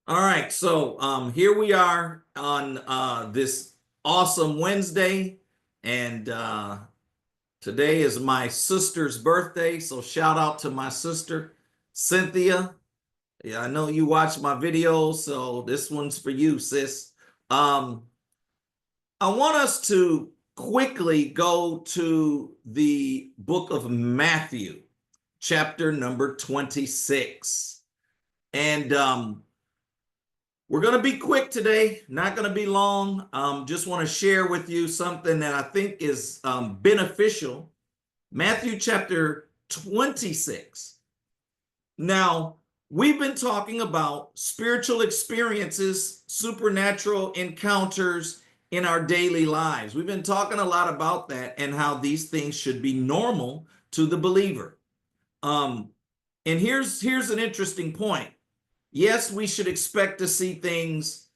All right, so here we are on this awesome Wednesday, and today is my sister's birthday. So shout out to my sister Cynthia. Yeah, I know you watch my videos, so this one's for you, sis. Um, I want us to quickly go to the book of Matthew, chapter number 26, and we're going to be quick today, not going to be long. Just want to share with you something that I think is beneficial. Matthew chapter 26. Now, we've been talking about spiritual experiences, supernatural encounters in our daily lives. We've been talking a lot about that and how these things should be normal to the believer. Um, and here's an interesting point. Yes, we should expect to see things,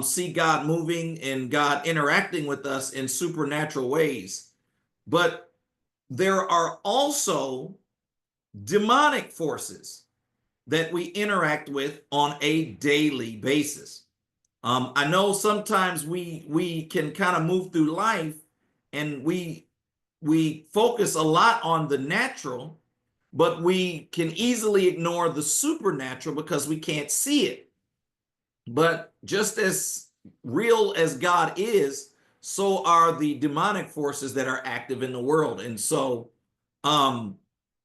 see God moving and God interacting with us in supernatural ways. But there are also demonic forces that we interact with on a daily basis. I know sometimes we can kind of move through life and we focus a lot on the natural, but we can easily ignore the supernatural because we can't see it. But just as real as God is, so are the demonic forces that are active in the world. And so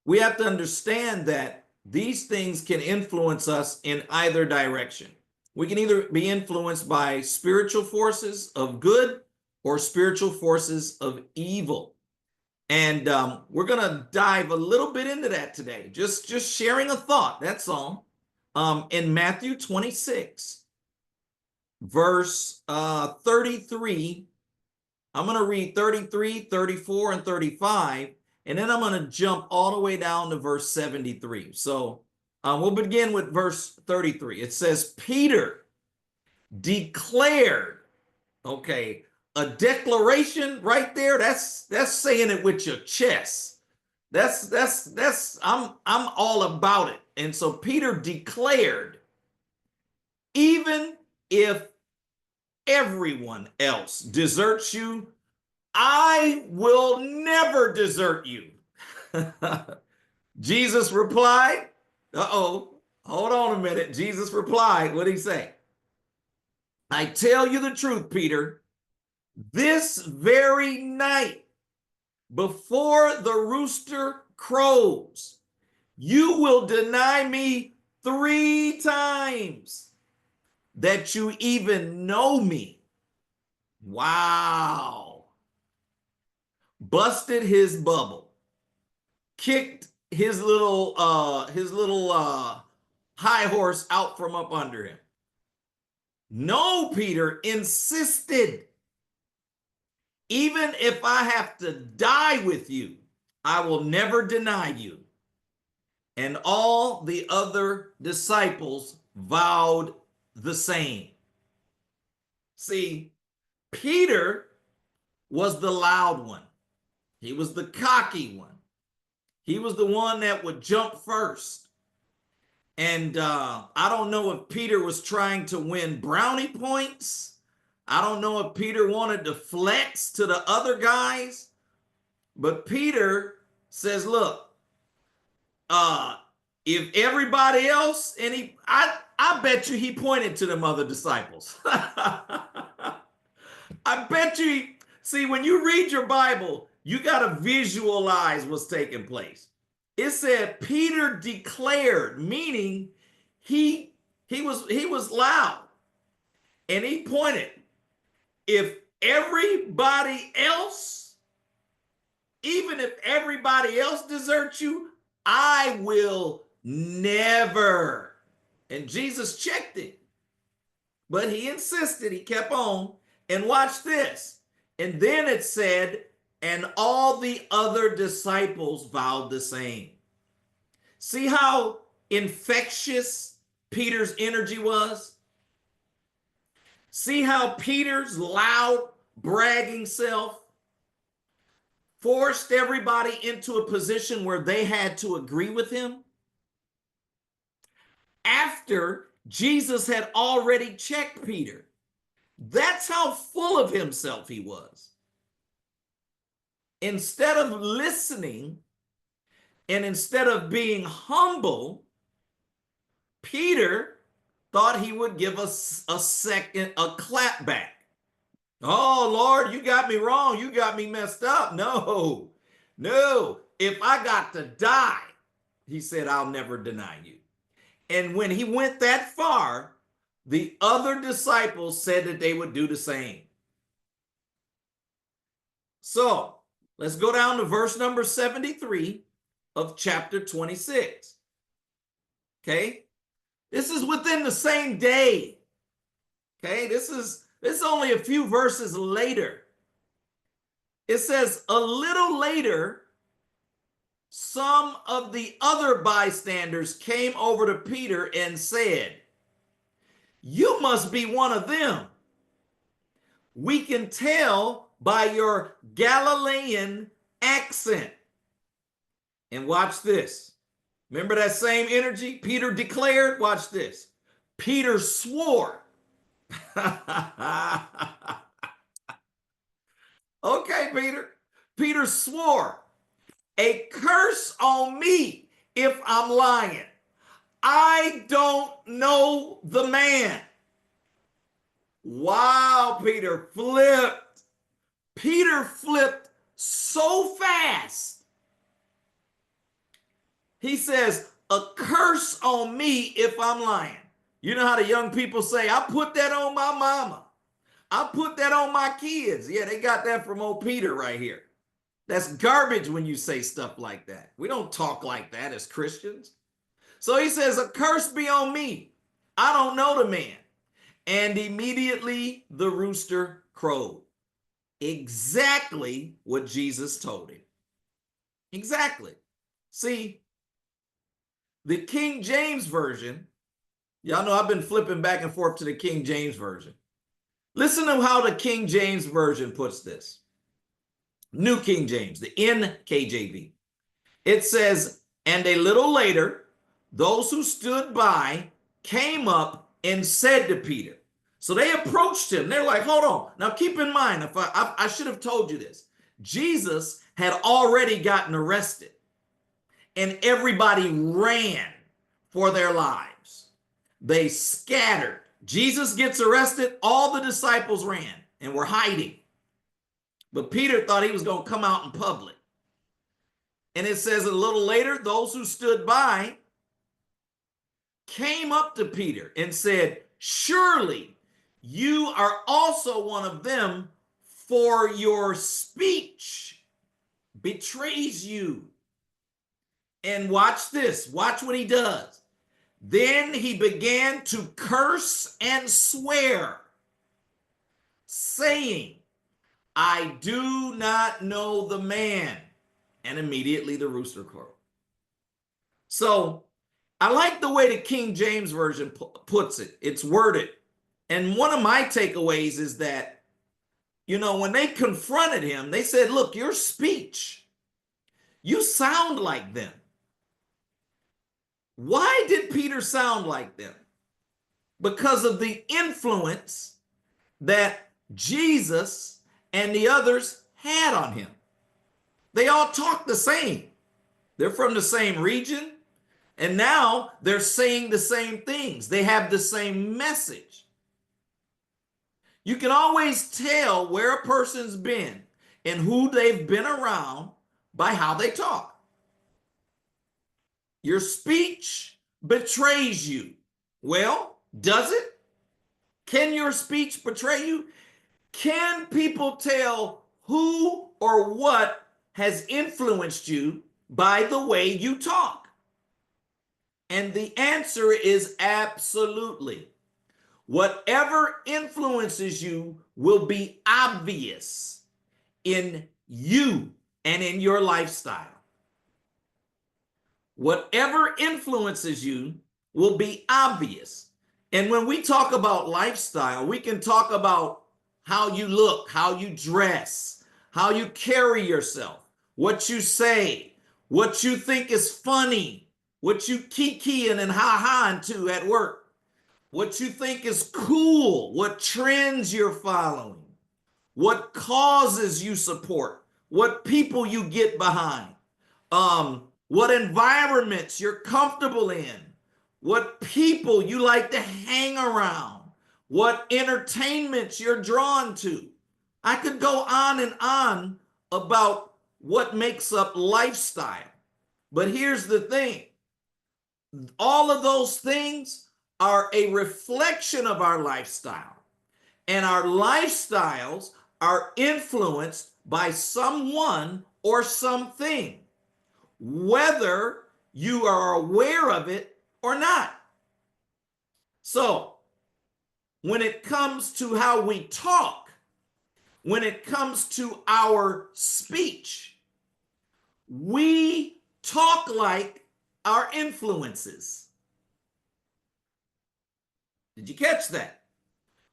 we have to understand that these things can influence us in either direction. We can either be influenced by spiritual forces of good or spiritual forces of evil. And we're going to dive a little bit into that today. Just sharing a thought, that's all. In Matthew 26, verse 33. I'm going to read 33, 34, and 35, and then I'm going to jump all the way down to verse 73. So we'll begin with verse 33. It says, Peter declared, okay, a declaration right there. That's saying it with your chest. I'm all about it. And so Peter declared, even if everyone else deserts you, I will never desert you. Jesus replied, hold on a minute. Jesus replied, what did he say? I tell you the truth, Peter, this very night, before the rooster crows, you will deny me 3 times that you even know me. Wow. Busted his bubble, kicked his little high horse out from up under him. No, Peter insisted. Even if I have to die with you, I will never deny you. And all the other disciples vowed the same. See, Peter was the loud one. He was the cocky one. He was the one that would jump first. And I don't know if Peter was trying to win brownie points. I don't know if Peter wanted to flex to the other guys. But Peter says, look, if everybody else, and I bet you he pointed to them other disciples. I bet you, see, when you read your Bible, you got to visualize what's taking place. It said Peter declared, meaning he was loud and he pointed. If everybody else, even if everybody else deserts you, I will never. And Jesus checked it, but he insisted, he kept on. And watch this. And then it said, and all the other disciples vowed the same. See how infectious Peter's energy was? See how Peter's loud, bragging self forced everybody into a position where they had to agree with him? After Jesus had already checked Peter. That's how full of himself he was. Instead of listening and instead of being humble, Peter thought he would give us a clap back. Oh, Lord, you got me wrong. You got me messed up. No, no. If I got to die, he said, I'll never deny you. And when he went that far, the other disciples said that they would do the same. So let's go down to verse number 73 of chapter 26. Okay. This is within the same day. Okay. This is only a few verses later. It says, a little later, some of the other bystanders came over to Peter and said, you must be one of them. We can tell by your Galilean accent. And watch this. Remember that same energy Peter declared? Watch this. Peter swore. Okay, Peter. Peter swore, a curse on me if I'm lying. I don't know the man. Wow, Peter flipped. Peter flipped so fast. He says, a curse on me if I'm lying. You know how the young people say, I put that on my mama. I put that on my kids. Yeah, they got that from old Peter right here. That's garbage when you say stuff like that. We don't talk like that as Christians. So he says, a curse be on me. I don't know the man. And immediately the rooster crowed. Exactly what Jesus told him. Exactly. See, the King James Version, y'all know I've been flipping back and forth to the King James Version. Listen to how the King James Version puts this. New King James, the NKJV. It says, and a little later, those who stood by came up and said to Peter. So they approached him. They're like, hold on. Now keep in mind, if I should have told you this. Jesus had already gotten arrested and everybody ran for their lives. They scattered. Jesus gets arrested. All the disciples ran and were hiding. But Peter thought he was going to come out in public. And it says a little later, those who stood by came up to Peter and said, surely you are also one of them, for your speech betrays you. And watch this. Watch what he does. Then he began to curse and swear, saying, I do not know the man. And immediately the rooster crowed. So I like the way the King James Version puts it. It's worded. And one of my takeaways is that, you know, when they confronted him, they said, look, your speech, you sound like them. Why did Peter sound like them? Because of the influence that Jesus and the others had on him. They all talk the same. They're from the same region. And now they're saying the same things. They have the same message. You can always tell where a person's been and who they've been around by how they talk. Your speech betrays you. Well, does it? Can your speech betray you? Can people tell who or what has influenced you by the way you talk? And the answer is absolutely. Whatever influences you will be obvious in you and in your lifestyle. Whatever influences you will be obvious. And when we talk about lifestyle, we can talk about how you look, how you dress, how you carry yourself, what you say, what you think is funny, what you kikiing and ha-haing to at work. what you think is cool, what trends you're following, what causes you support, what people you get behind, what environments you're comfortable in, what people you like to hang around, what entertainments you're drawn to. I could go on and on about what makes up lifestyle. But here's the thing, all of those things are a reflection of our lifestyle. And our lifestyles are influenced by someone or something, whether you are aware of it or not. So, when it comes to how we talk, when it comes to our speech, we talk like our influences. Did you catch that?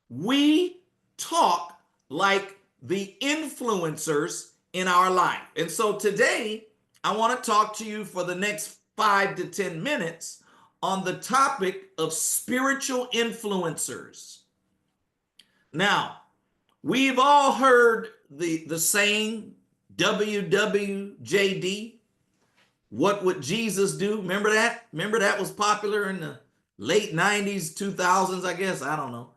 We talk like the influencers in our life. And so today, I want to talk to you for the next 5 to 10 minutes on the topic of spiritual influencers. Now, we've all heard the saying WWJD, what would Jesus do? Remember that? Remember that was popular in the late 90s, 2000s, I guess. I don't know.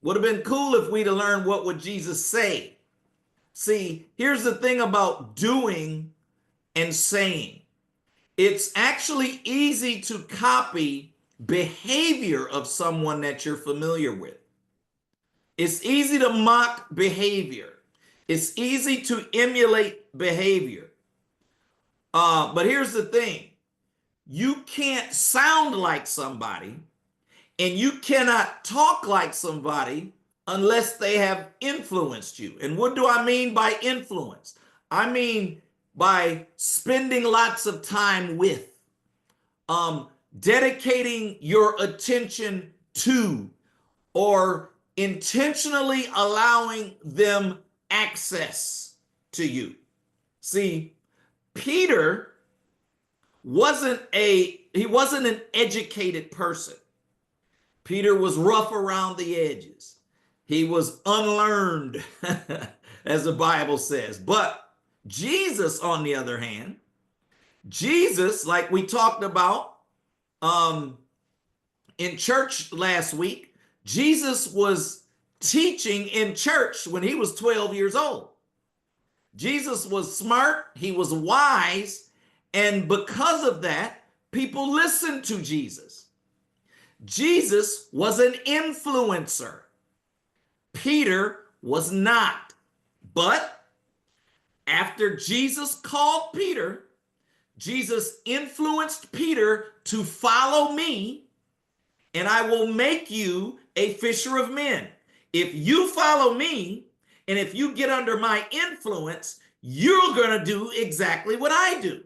Would have been cool if we'd have learned what would Jesus say. See, here's the thing about doing and saying. It's actually easy to copy behavior of someone that you're familiar with. It's easy to mock behavior. It's easy to emulate behavior. But here's the thing. You can't sound like somebody and you cannot talk like somebody unless they have influenced you. And what do I mean by influence? I mean by spending lots of time with, dedicating your attention to, or intentionally allowing them access to you. See, Peter wasn't an educated person. Peter was rough around the edges. He was unlearned, as the Bible says. But Jesus, on the other hand, Jesus, like we talked about in church last week, Jesus was teaching in church when he was 12 years old. Jesus was smart, he was wise, and because of that, people listened to Jesus. Jesus was an influencer. Peter was not. But after Jesus called Peter, Jesus influenced Peter to follow me, and I will make you a fisher of men. If you follow me, and if you get under my influence, you're going to do exactly what I do.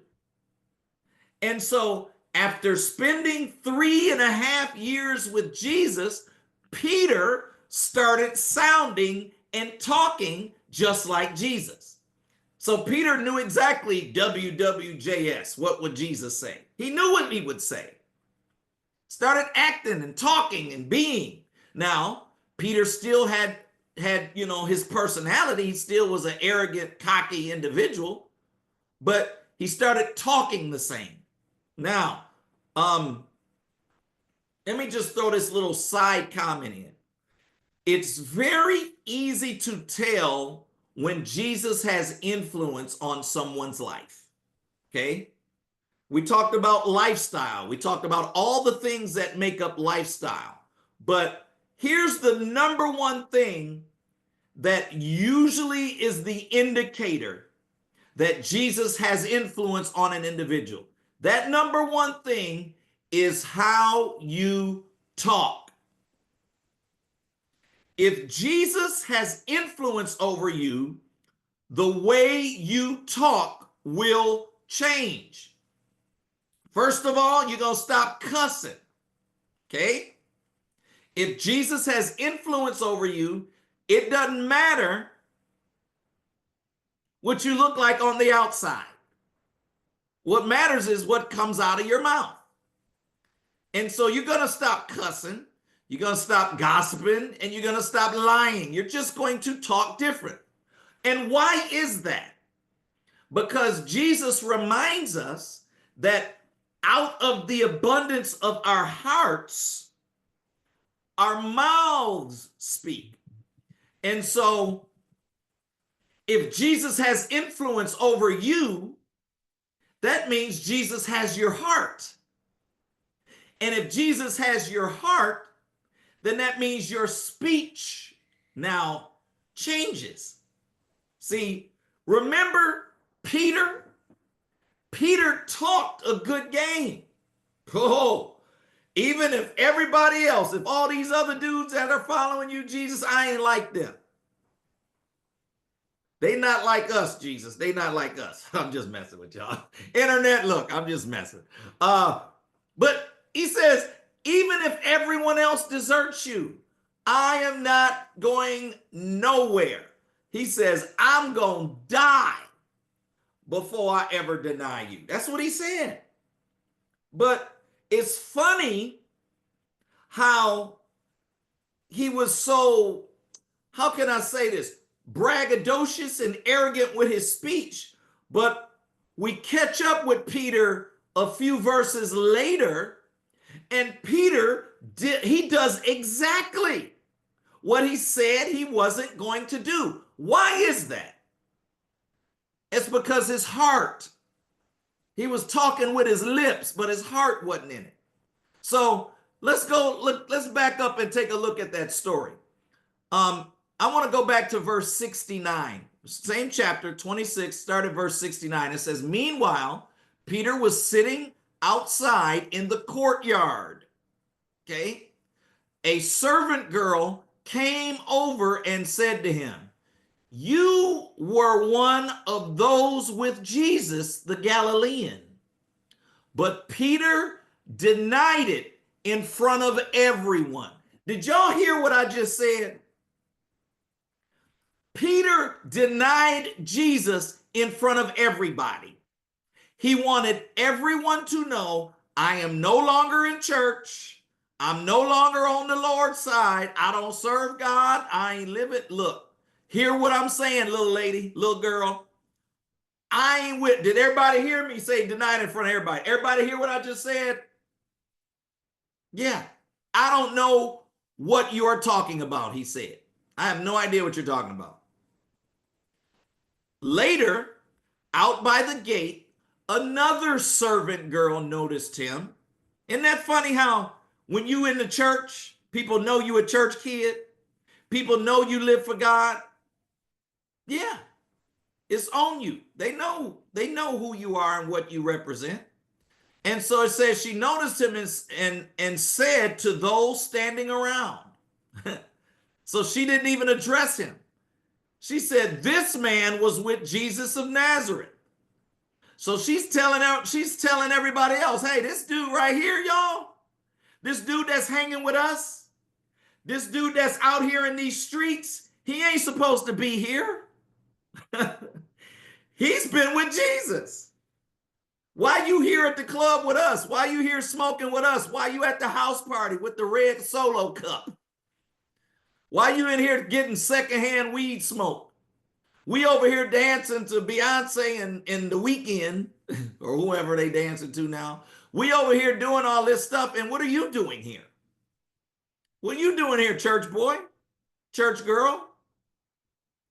And so after spending 3.5 years with Jesus, Peter started sounding and talking just like Jesus. So Peter knew exactly WWJS, what would Jesus say? He knew what he would say. Started acting and talking and being. Now, Peter still had his personality. He still was an arrogant, cocky individual, but he started talking the same. Now, let me just throw this little side comment in. It's very easy to tell when Jesus has influence on someone's life. Okay? We talked about lifestyle. We talked about all the things that make up lifestyle. But here's the number one thing that usually is the indicator that Jesus has influence on an individual. That number one thing is how you talk. If Jesus has influence over you, the way you talk will change. First of all, you're going to stop cussing. Okay? If Jesus has influence over you, it doesn't matter what you look like on the outside. What matters is what comes out of your mouth. And so you're going to stop cussing, you're going to stop gossiping, and you're going to stop lying. You're just going to talk different. And why is that? Because Jesus reminds us that out of the abundance of our hearts, our mouths speak. And so if Jesus has influence over you, that means Jesus has your heart. And if Jesus has your heart, then that means your speech now changes. See, remember Peter? Peter talked a good game. Oh, even if everybody else, if all these other dudes that are following you, Jesus, I ain't like them. They not like us, Jesus. They not like us. I'm just messing with y'all. Internet, look, I'm just messing. But he says, even if everyone else deserts you, I am not going nowhere. He says, I'm going to die before I ever deny you. That's what he said. But it's funny how he was so, how can I say this, braggadocious and arrogant with his speech. But we catch up with Peter a few verses later, and Peter he does exactly what he said he wasn't going to do. Why is that? It's because his heart, he was talking with his lips, but his heart wasn't in it. So let's back up and take a look at that story. I want to go back to verse 69, same chapter 26, start at verse 69. It says, meanwhile, Peter was sitting outside in the courtyard. Okay. A servant girl came over and said to him, you were one of those with Jesus, the Galilean. But Peter denied it in front of everyone. Did y'all hear what I just said? Peter denied Jesus in front of everybody. He wanted everyone to know, I am no longer in church. I'm no longer on the Lord's side. I don't serve God. I ain't living. Look, hear what I'm saying, little lady, little girl. I ain't with, did everybody hear me say denied in front of everybody? Everybody hear what I just said? Yeah. I don't know what you're talking about, he said. I have no idea what you're talking about. Later, out by the gate, another servant girl noticed him. Isn't that funny how when you in the church, people know you a church kid? People know you live for God? Yeah, it's on you. They know who you are and what you represent. And so it says she noticed him and said to those standing around. So she didn't even address him. She said, this man was with Jesus of Nazareth. So she's telling everybody else, hey, this dude right here, y'all, this dude that's hanging with us, this dude that's out here in these streets, he ain't supposed to be here. He's been with Jesus. Why you here at the club with us? Why you here smoking with us? Why you at the house party with the red Solo cup? Why you in here getting secondhand weed smoke? We over here dancing to Beyonce and The Weeknd, or whoever they dancing to now. We over here doing all this stuff, and what are you doing here? What are you doing here, church boy? Church girl?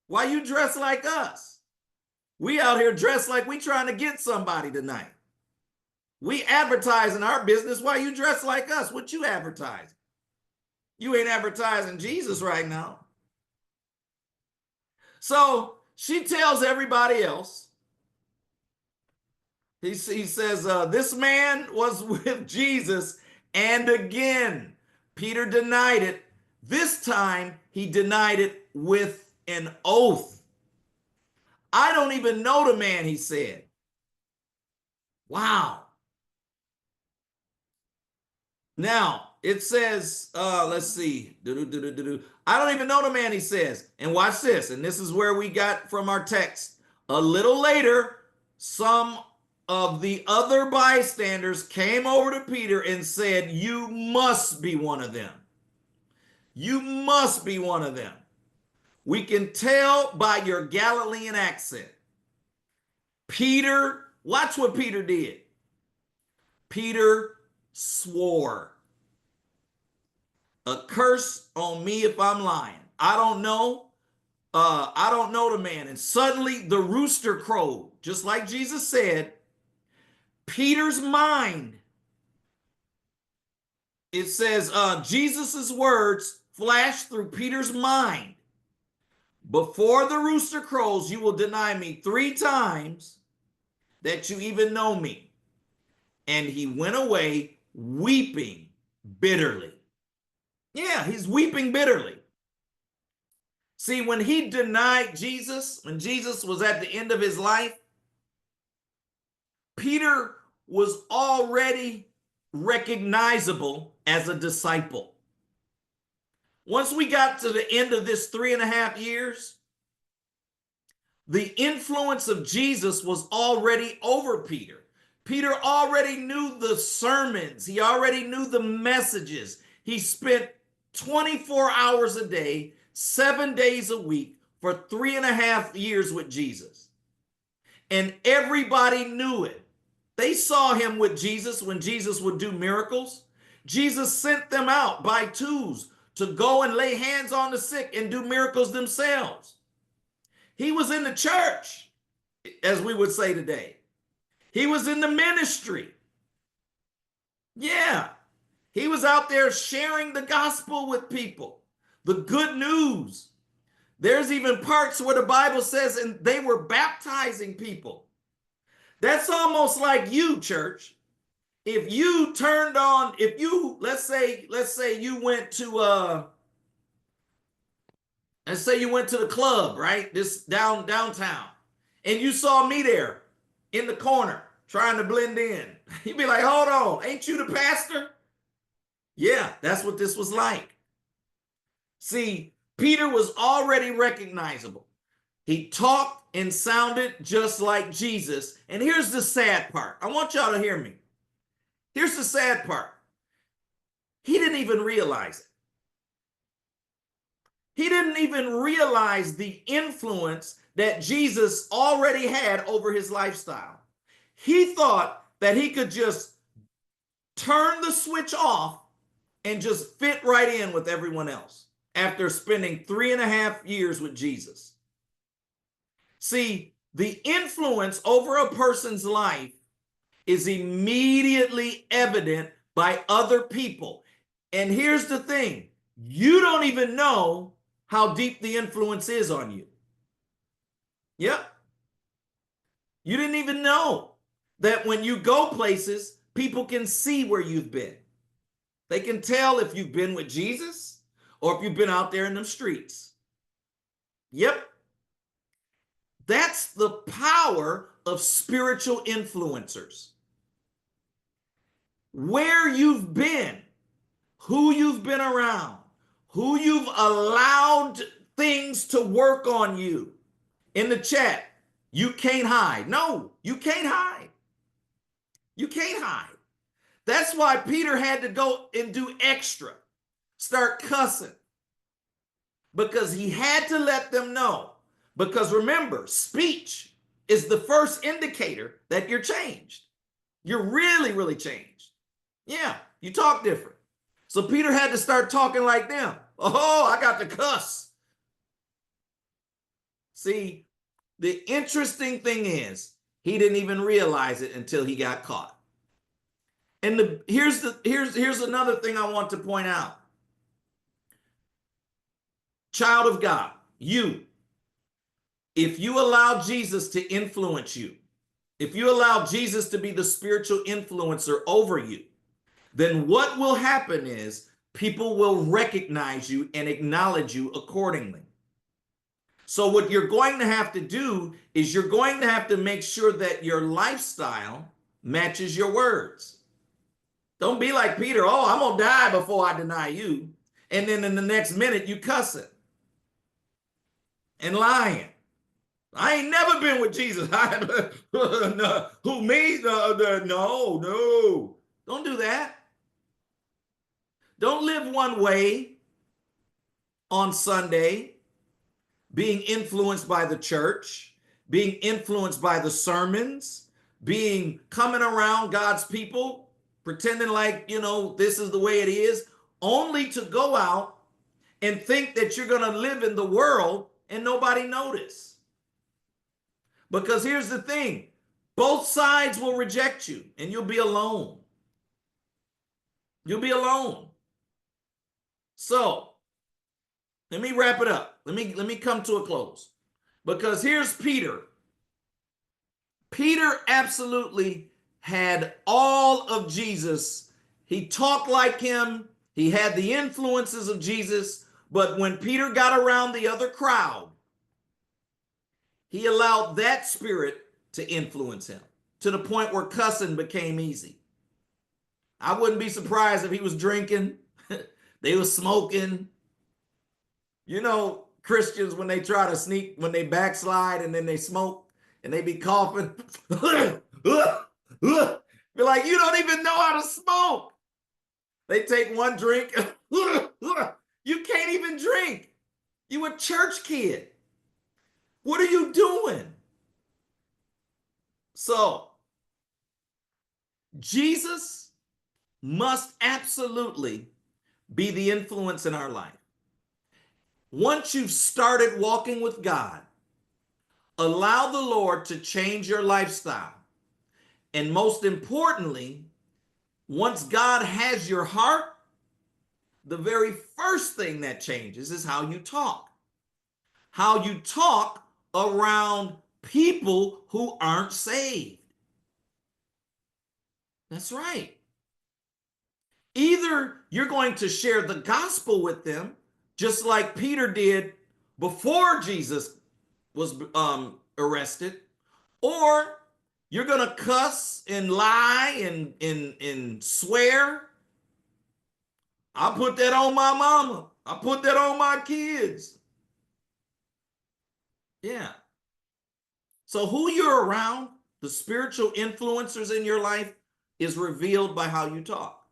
Why you dressed like us? We out here dressed like we trying to get somebody tonight. We advertising our business. Why you dressed like us? What you advertising? You ain't advertising Jesus right now. So she tells everybody else. He says, this man was with Jesus. And again, Peter denied it. This time he denied it with an oath. I don't even know the man, he said. Wow. Now, it says, let's see. I don't even know the man, he says. And watch this. And this is where we got from our text. A little later, some of the other bystanders came over to Peter and said, "You must be one of them. You must be one of them. We can tell by your Galilean accent." Peter, watch what Peter did. Peter swore, "A curse on me if I'm lying. I don't know. I don't know the man." And suddenly the rooster crowed, just like Jesus said. Peter's mind, it says, Jesus's words flashed through Peter's mind. "Before the rooster crows, you will deny me 3 times that you even know me." And he went away weeping bitterly. Yeah, he's weeping bitterly. See, when he denied Jesus, when Jesus was at the end of his life, Peter was already recognizable as a disciple. Once we got to the end of this 3.5 years, the influence of Jesus was already over Peter. Peter already knew the sermons. He already knew the messages. He spent 24 hours a day, 7 days a week for 3.5 years with Jesus. And everybody knew it. They saw him with Jesus when Jesus would do miracles. Jesus sent them out by twos to go and lay hands on the sick and do miracles themselves. He was in the church, as we would say today. He was in the ministry. Yeah. He was out there sharing the gospel with people, the good news. There's even parts where the Bible says, and they were baptizing people. That's almost like you, church. If you turned on, if you, let's say you went to, let's say you went to the club, right? This downtown, and you saw me there in the corner trying to blend in. You'd be like, "Hold on, ain't you the pastor?" Yeah, that's what this was like. See, Peter was already recognizable. He talked and sounded just like Jesus. And here's the sad part. I want y'all to hear me. Here's the sad part. He didn't even realize it. He didn't even realize the influence that Jesus already had over his lifestyle. He thought that he could just turn the switch off and just fit right in with everyone else after spending 3.5 years with Jesus. See, the influence over a person's life is immediately evident by other people. And here's the thing, you don't even know how deep the influence is on you. Yep. You didn't even know that when you go places, people can see where you've been. They can tell if you've been with Jesus or if you've been out there in them streets. Yep. That's the power of spiritual influencers. Where you've been, who you've been around, who you've allowed things to work on you. In the chat, you can't hide. No, you can't hide. You can't hide. That's why Peter had to go and do extra, start cussing, because he had to let them know. Because remember, speech is the first indicator that you're changed. You're really, really changed. Yeah, you talk different. So Peter had to start talking like them. Oh, I got to cuss. See, the interesting thing is he didn't even realize it until he got caught. And here's another thing I want to point out. Child of God, if you allow Jesus to influence you, if you allow Jesus to be the spiritual influencer over you, then what will happen is people will recognize you and acknowledge you accordingly. So what you're going to have to do is you're going to have to make sure that your lifestyle matches your words. Don't be like Peter, "Oh, I'm going to die before I deny you." And then in the next minute, you cussing and lying. I ain't never been with Jesus. No, who me? No, no. Don't do that. Don't live one way on Sunday, being influenced by the church, being influenced by the sermons, being coming around God's people, pretending like, this is the way it is, only to go out and think that you're going to live in the world and nobody notice. Because here's the thing, both sides will reject you and you'll be alone. You'll be alone. So let me wrap it up. Let me come to a close. Because here's Peter. Peter absolutely had all of Jesus. He talked like him. He had the influences of Jesus. But when Peter got around the other crowd, he allowed that spirit to influence him to the point where cussing became easy. I wouldn't be surprised if he was drinking, they were smoking. Christians, when they try to sneak, when they backslide and then they smoke and they be coughing, be like, you don't even know how to smoke. They take one drink, you can't even drink. You a church kid. What are you doing? So, Jesus must absolutely be the influence in our life. Once you've started walking with God, allow the Lord to change your lifestyle. And most importantly, once God has your heart, the very first thing that changes is how you talk. How you talk around people who aren't saved. That's right. Either you're going to share the gospel with them, just like Peter did before Jesus was arrested, or you're going to cuss and lie and swear. I put that on my mama. I put that on my kids. Yeah. So who you're around, the spiritual influencers in your life, is revealed by how you talk.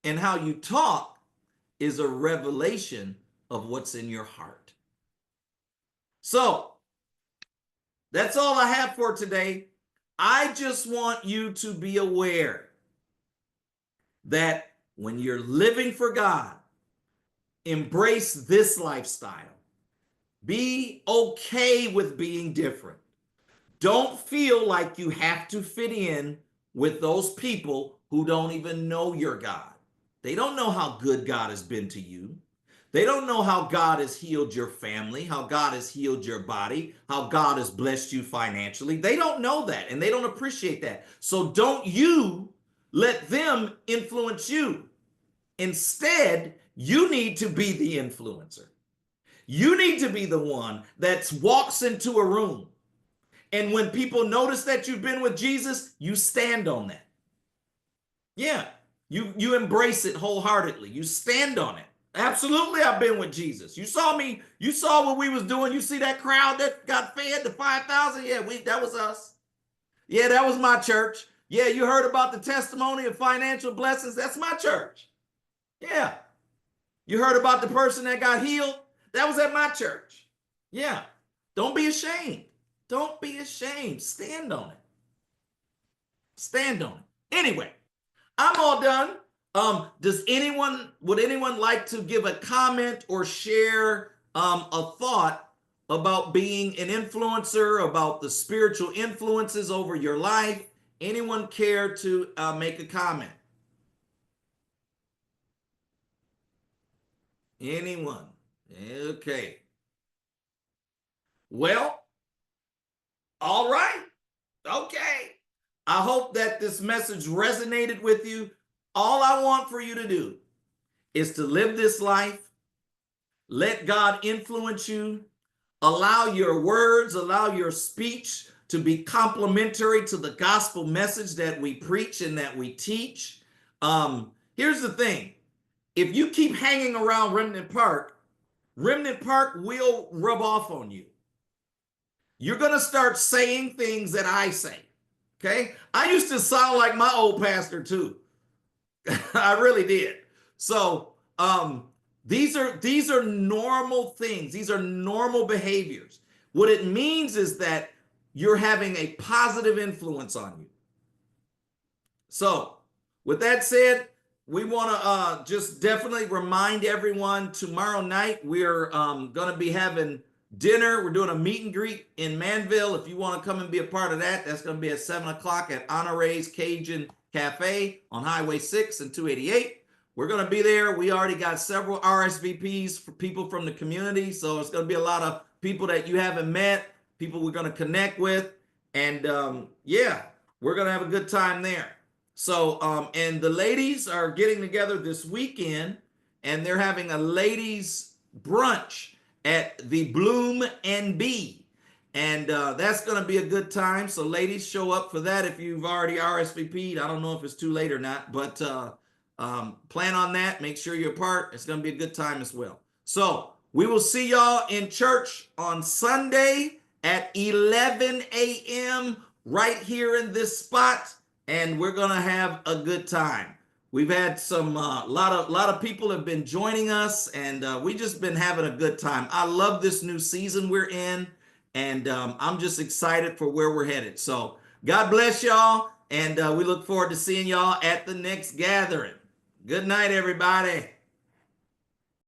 And how you talk is a revelation of what's in your heart. So that's all I have for today. I just want you to be aware that when you're living for God, embrace this lifestyle. Be okay with being different. Don't feel like you have to fit in with those people who don't even know your God. They don't know how good God has been to you. They don't know how God has healed your family, how God has healed your body, how God has blessed you financially. They don't know that and they don't appreciate that. So don't you let them influence you. Instead, you need to be the influencer. You need to be the one that walks into a room. And when people notice that you've been with Jesus, you stand on that. Yeah, you embrace it wholeheartedly. You stand on it. Absolutely, I've been with Jesus. You saw me. You saw what we was doing. You see that crowd that got fed, the 5,000? Yeah, that was us. Yeah, that was my church. Yeah, you heard about the testimony of financial blessings? That's my church. Yeah. You heard about the person that got healed? That was at my church. Yeah. Don't be ashamed. Don't be ashamed. Stand on it. Stand on it. Anyway, I'm all done. Would anyone like to give a comment or share a thought about being an influencer, about the spiritual influences over your life? Anyone care to make a comment? Anyone? Okay. Well, all right. Okay. I hope that this message resonated with you. All I want for you to do is to live this life, let God influence you, allow your words, allow your speech to be complementary to the gospel message that we preach and that we teach. Here's the thing. If you keep hanging around Remnant Park will rub off on you. you're going to start saying things that I say. Okay. I used to sound like my old pastor too. I really did. So these are normal things. These are normal behaviors. What it means is that you're having a positive influence on you. So with that said, we want to just definitely remind everyone tomorrow night we're going to be having dinner. We're doing a meet and greet in Manville. If you want to come and be a part of that, that's going to be at 7 o'clock at Honore's Cajun Cafe on Highway 6 and 288. We're going to be there. We already got several RSVPs for people from the community. So it's going to be a lot of people that you haven't met, people we're going to connect with. And yeah, we're going to have a good time there. So, and the ladies are getting together this weekend and they're having a ladies brunch at the Bloom NB. And that's going to be a good time. So ladies, show up for that if you've already RSVP'd. I don't know if it's too late or not, but plan on that. Make sure you're a part. It's going to be a good time as well. So we will see y'all in church on Sunday at 11 a.m. right here in this spot. And we're going to have a good time. We've had some lot of people have been joining us, and we just been having a good time. I love this new season we're in, and I'm just excited for where we're headed. So God bless y'all, and we look forward to seeing y'all at the next gathering. Good night, everybody.